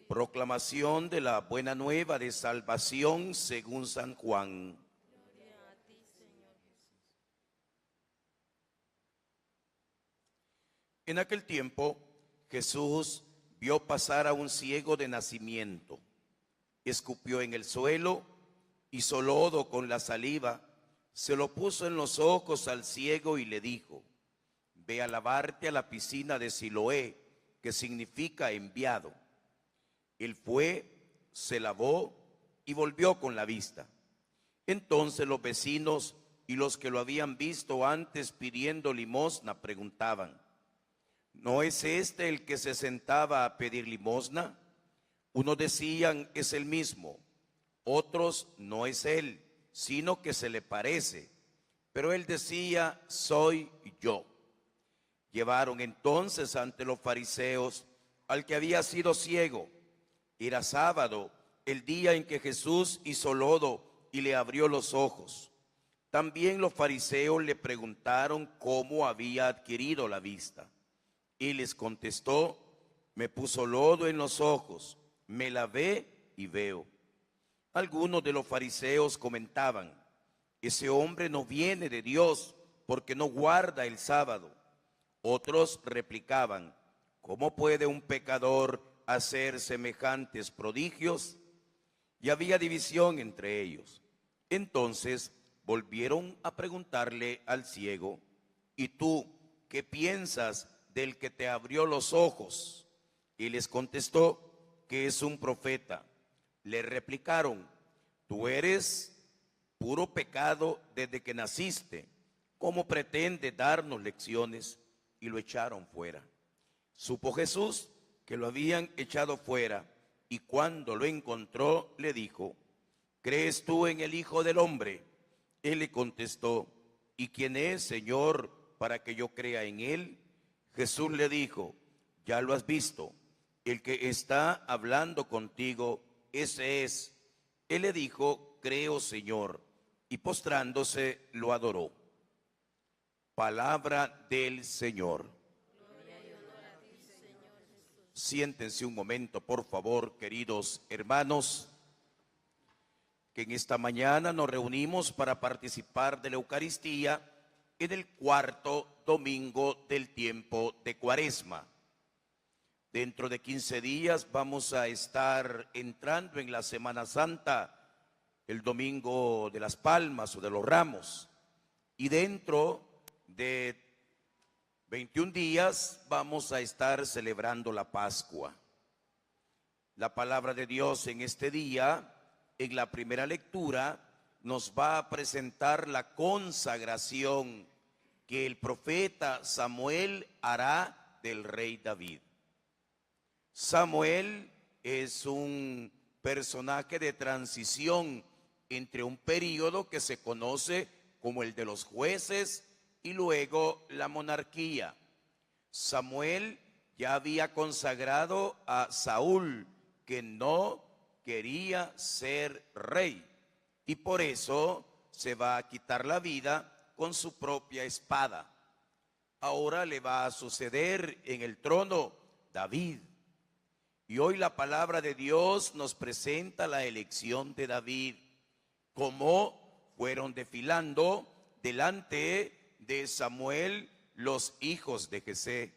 Proclamación de la buena nueva de salvación según San Juan. Gloria a ti, Señor Jesús. En aquel tiempo, Jesús vio pasar a un ciego de nacimiento. Escupió en el suelo, hizo lodo con la saliva, se lo puso en los ojos al ciego y le dijo: ve a lavarte a la piscina de Siloé, que significa enviado. Él fue, se lavó y volvió con la vista. Entonces los vecinos y los que lo habían visto antes pidiendo limosna preguntaban: ¿no es este el que se sentaba a pedir limosna? Unos decían: es el mismo. Otros: no es él, sino que se le parece. Pero él decía: soy yo. Llevaron entonces ante los fariseos al que había sido ciego. Era sábado, el día en que Jesús hizo lodo y le abrió los ojos. También los fariseos le preguntaron cómo había adquirido la vista. Y les contestó: me puso lodo en los ojos, me lavé y veo. Algunos de los fariseos comentaban: ese hombre no viene de Dios porque no guarda el sábado. Otros replicaban: ¿cómo puede un pecador hacer semejantes prodigios? Y había división entre ellos. Entonces volvieron a preguntarle al ciego: ¿y tú qué piensas del que te abrió los ojos? Y les contestó que es un profeta. Le replicaron: tú eres puro pecado desde que naciste. ¿Cómo pretende darnos lecciones? Y lo echaron fuera. Supo Jesús que lo habían echado fuera, y cuando lo encontró le dijo: ¿crees tú en el Hijo del Hombre? Él le contestó: ¿y quién es, Señor, para que yo crea en él? Jesús le dijo: ya lo has visto, el que está hablando contigo, ese es. Él le dijo: creo, Señor, y postrándose lo adoró. Palabra del Señor. Gloria y honor a ti, Señor Jesús. Siéntense un momento, por favor, queridos hermanos, que en esta mañana nos reunimos para participar de la Eucaristía en el cuarto domingo del tiempo de Cuaresma. Dentro de 15 días vamos a estar entrando en la Semana Santa, el domingo de las Palmas o de los Ramos, y dentro de 21 días vamos a estar celebrando la Pascua. La palabra de Dios en este día, en la primera lectura, nos va a presentar la consagración que el profeta Samuel hará del rey David. Samuel es un personaje de transición entre un período que se conoce como el de los jueces y luego la monarquía. Samuel ya había consagrado a Saúl, que no quería ser rey, y por eso se va a quitar la vida con su propia espada. Ahora le va a suceder en el trono David. Y hoy la palabra de Dios nos presenta la elección de David, cómo fueron desfilando delante de Samuel los hijos de Jesé,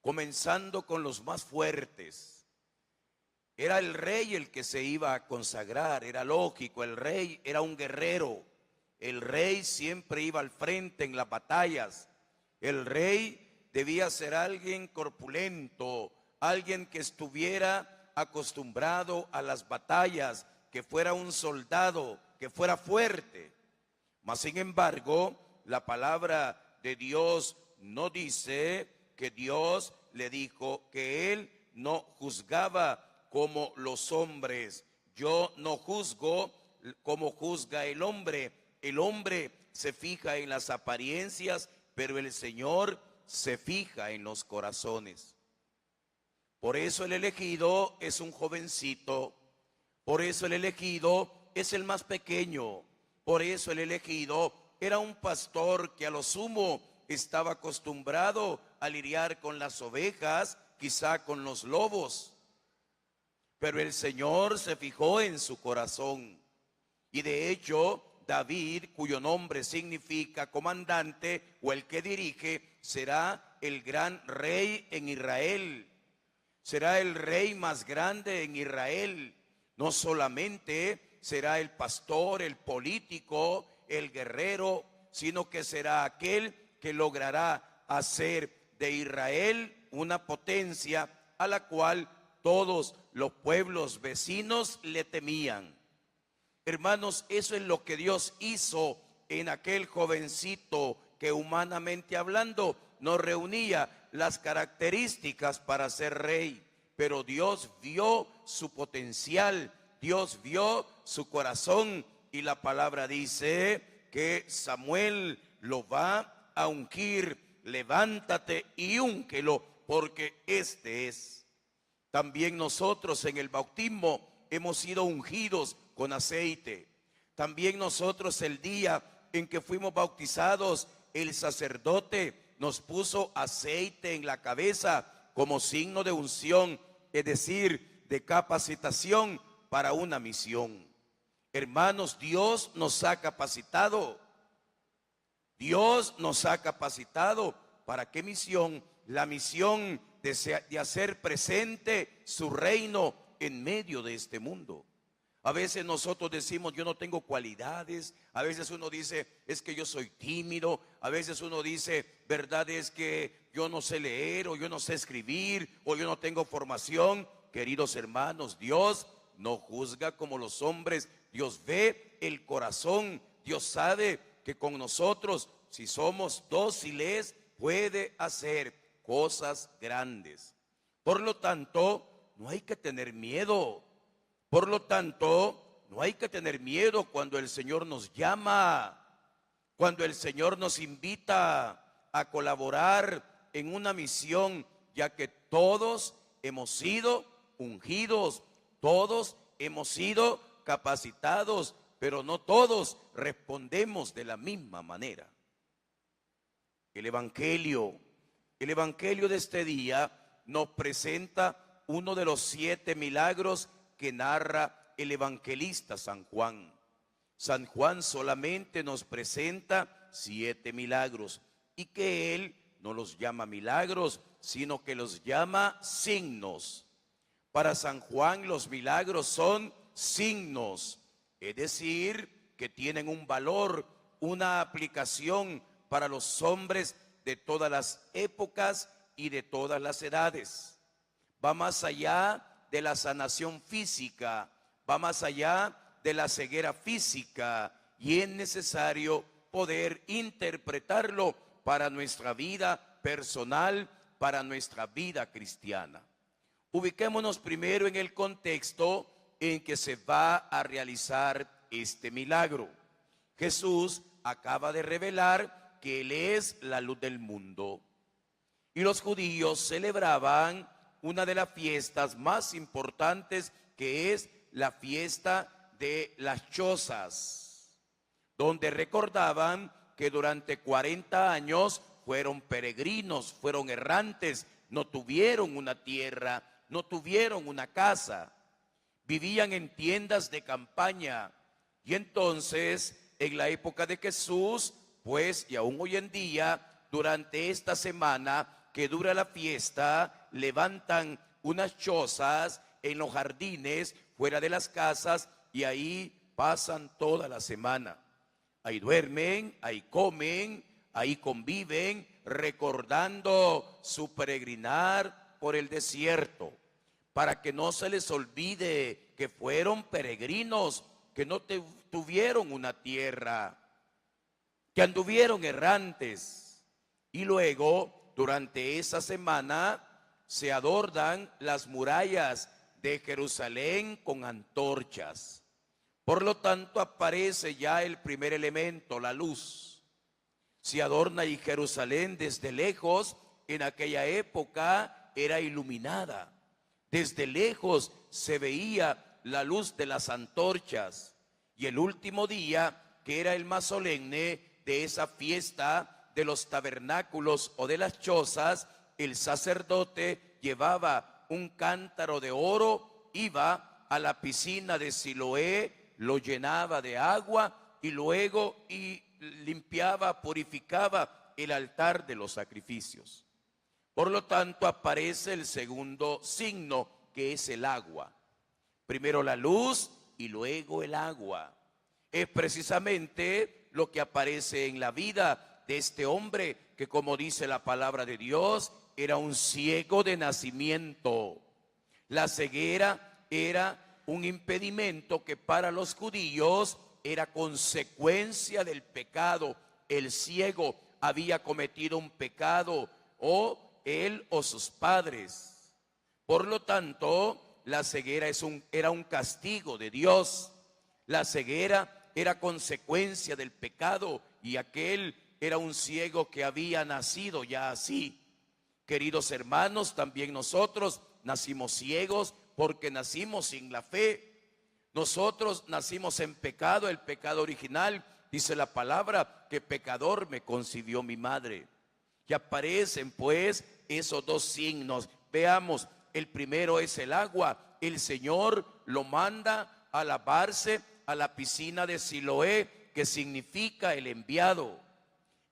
comenzando con los más fuertes. Era el rey el que se iba a consagrar, era lógico, el rey era un guerrero, el rey siempre iba al frente en las batallas, el rey debía ser alguien corpulento, alguien que estuviera acostumbrado a las batallas, que fuera un soldado, que fuera fuerte. Mas sin embargo, la palabra de Dios no dice que Dios le dijo que él no juzgaba como los hombres. Yo no juzgo como juzga el hombre. El hombre se fija en las apariencias, pero el Señor se fija en los corazones. Por eso el elegido es un jovencito, por eso el elegido es el más pequeño, por eso el elegido era un pastor que a lo sumo estaba acostumbrado a lidiar con las ovejas, quizá con los lobos. pero el Señor se fijó en su corazón. Y de hecho, David, cuyo nombre significa comandante o el que dirige, será el gran rey en Israel. Será el rey más grande en Israel. No solamente será el pastor, el político, el guerrero, sino que será aquel que logrará hacer de Israel una potencia a la cual todos los pueblos vecinos le temían. Hermanos, eso es lo que Dios hizo en aquel jovencito que, humanamente hablando, no reunía las características para ser rey, pero Dios vio su potencial, Dios vio su corazón, y la palabra dice que Samuel lo va a ungir. Levántate y únquelo, porque este es. También nosotros en el bautismo hemos sido ungidos con aceite. También nosotros, el día en que fuimos bautizados, el sacerdote nos puso aceite en la cabeza como signo de unción, es decir, de capacitación para una misión. Hermanos, Dios nos ha capacitado. Dios nos ha capacitado. ¿Para qué misión? La misión de hacer presente su reino en medio de este mundo. A veces nosotros decimos, yo no tengo cualidades. A veces uno dice, es que yo soy tímido. A veces uno dice, verdad es que yo no sé leer, o yo no sé escribir, o yo no tengo formación. Queridos hermanos, Dios no juzga como los hombres. Dios ve el corazón. Dios sabe que con nosotros, si somos dóciles, puede hacer cosas grandes. Por lo tanto, no hay que tener miedo. Por lo tanto, no hay que tener miedo cuando el Señor nos llama, cuando el Señor nos invita a colaborar en una misión, ya que todos hemos sido ungidos, todos hemos sido capacitados, pero no todos respondemos de la misma manera. El Evangelio de este día nos presenta uno de los 7 milagros que narra el evangelista San Juan. San Juan solamente nos presenta 7 milagros, y que él no los llama milagros, sino que los llama signos. Para San Juan los milagros son signos, es decir, que tienen un valor, una aplicación para los hombres de todas las épocas y de todas las edades. Va más allá de la sanación física, va más allá de la ceguera física, y es necesario poder interpretarlo para nuestra vida personal, para nuestra vida cristiana. Ubiquémonos primero en el contexto en que se va a realizar este milagro. Jesús acaba de revelar que Él es la luz del mundo, y los judíos celebraban una de las fiestas más importantes, que es la fiesta de las chozas, donde recordaban que durante 40 años fueron peregrinos, fueron errantes, no tuvieron una tierra, no tuvieron una casa, vivían en tiendas de campaña. Y entonces, en la época de Jesús, pues, y aún hoy en día, durante esta semana que dura la fiesta, levantan unas chozas en los jardines, fuera de las casas, y ahí pasan toda la semana. Ahí duermen, ahí comen, ahí conviven, recordando su peregrinar por el desierto, para que no se les olvide que fueron peregrinos, que no tuvieron una tierra, que anduvieron errantes. Y luego, durante esa semana, se adornan las murallas de Jerusalén con antorchas. Por lo tanto, aparece ya el primer elemento, la luz. Se adorna y Jerusalén desde lejos, en aquella época era iluminada. Desde lejos se veía la luz de las antorchas. Y el último día, que era el más solemne de esa fiesta de los tabernáculos o de las chozas, el sacerdote llevaba un cántaro de oro iba a la piscina de Siloé, lo llenaba de agua y luego limpiaba, purificaba el altar de los sacrificios. Por lo tanto, aparece el segundo signo, que es el agua. Primero la luz y luego el agua. Es precisamente lo que aparece en la vida de este hombre que, como dice la palabra de Dios, era un ciego de nacimiento. La ceguera era un impedimento que para los judíos era consecuencia del pecado. El ciego había cometido un pecado, o él o sus padres. Por lo tanto, la ceguera era un castigo de Dios. La ceguera era consecuencia del pecado y aquel era un ciego que había nacido ya así. Queridos hermanos, también nosotros nacimos ciegos porque nacimos sin la fe. Nosotros nacimos en pecado, el pecado original. Dice la palabra que pecador me concibió mi madre. Y aparecen pues esos dos signos. Veamos, el primero es el agua. El Señor lo manda a lavarse a la piscina de Siloé, que significa el enviado.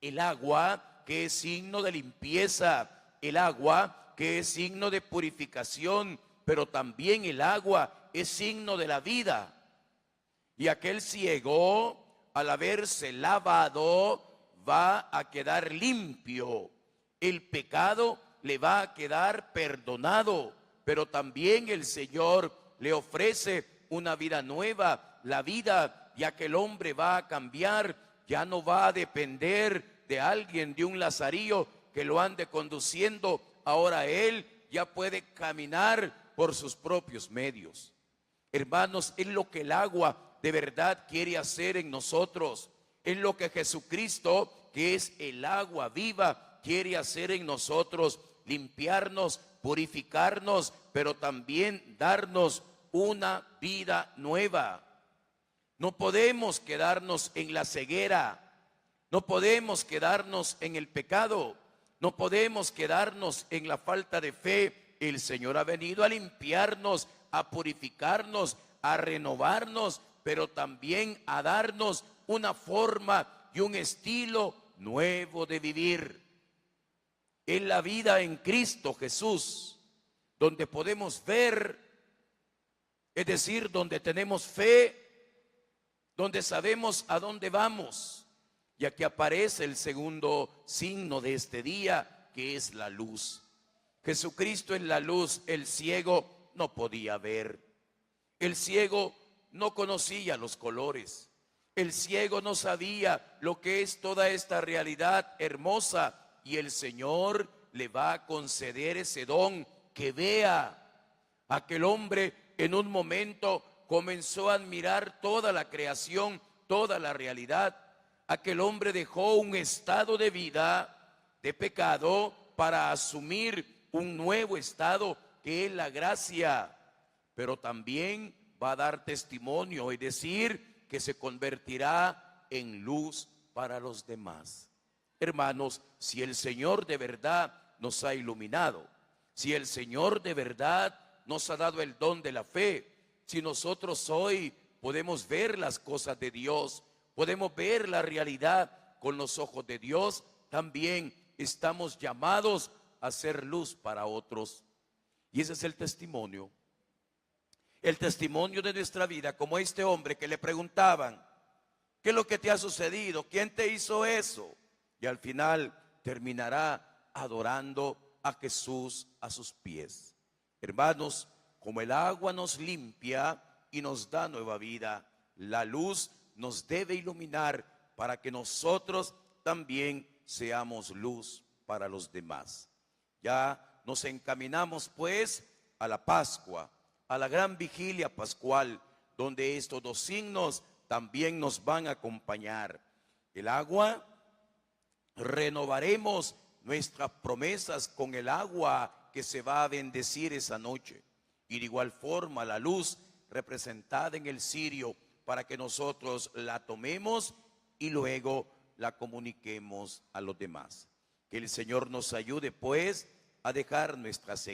El agua, que es signo de limpieza. El agua, que es signo de purificación. Pero también el agua es signo de la vida. Y aquel ciego, al haberse lavado, va a quedar limpio. El pecado le va a quedar perdonado, pero también el Señor le ofrece una vida nueva. La vida, ya que el hombre va a cambiar, ya no va a depender de alguien, de un lazarillo que lo ande conduciendo. Ahora él ya puede caminar por sus propios medios. Hermanos, es lo que el agua de verdad quiere hacer en nosotros. Es lo que Jesucristo, que es el agua viva, quiere hacer en nosotros: limpiarnos, purificarnos, pero también darnos una vida nueva. No podemos quedarnos en la ceguera, no podemos quedarnos en el pecado, no podemos quedarnos en la falta de fe. El Señor ha venido a limpiarnos, a purificarnos, a renovarnos, pero también a darnos una forma y un estilo nuevo de vivir. Es la vida en Cristo Jesús, donde podemos ver, es decir, donde tenemos fe, donde sabemos a dónde vamos. Y aquí aparece el segundo signo de este día, que es la luz. Jesucristo es la luz. El ciego no podía ver. El ciego no conocía los colores. El ciego no sabía lo que es toda esta realidad hermosa. Y el Señor le va a conceder ese don, que vea. Aquel hombre en un momento comenzó a admirar toda la creación, toda la realidad. Aquel hombre dejó un estado de vida de pecado para asumir un nuevo estado, que es la gracia. Pero también va a dar testimonio y decir que se convertirá en luz para los demás. Hermanos, si el Señor de verdad nos ha iluminado, si el Señor de verdad nos ha dado el don de la fe, si nosotros hoy podemos ver las cosas de Dios, podemos ver la realidad con los ojos de Dios, también estamos llamados a ser luz para otros. Y ese es el testimonio de nuestra vida, como este hombre que le preguntaban: ¿qué es lo que te ha sucedido? ¿Quién te hizo eso? Y al final terminará adorando a Jesús a sus pies. Hermanos, como el agua nos limpia y nos da nueva vida, la luz nos debe iluminar para que nosotros también seamos luz para los demás. Ya nos encaminamos pues a la Pascua, a la gran vigilia pascual, donde estos dos signos también nos van a acompañar. El agua, renovaremos nuestras promesas con el agua que se va a bendecir esa noche. Y de igual forma la luz representada en el cirio, para que nosotros la tomemos y luego la comuniquemos a los demás. Que el Señor nos ayude pues a dejar nuestra ceguera.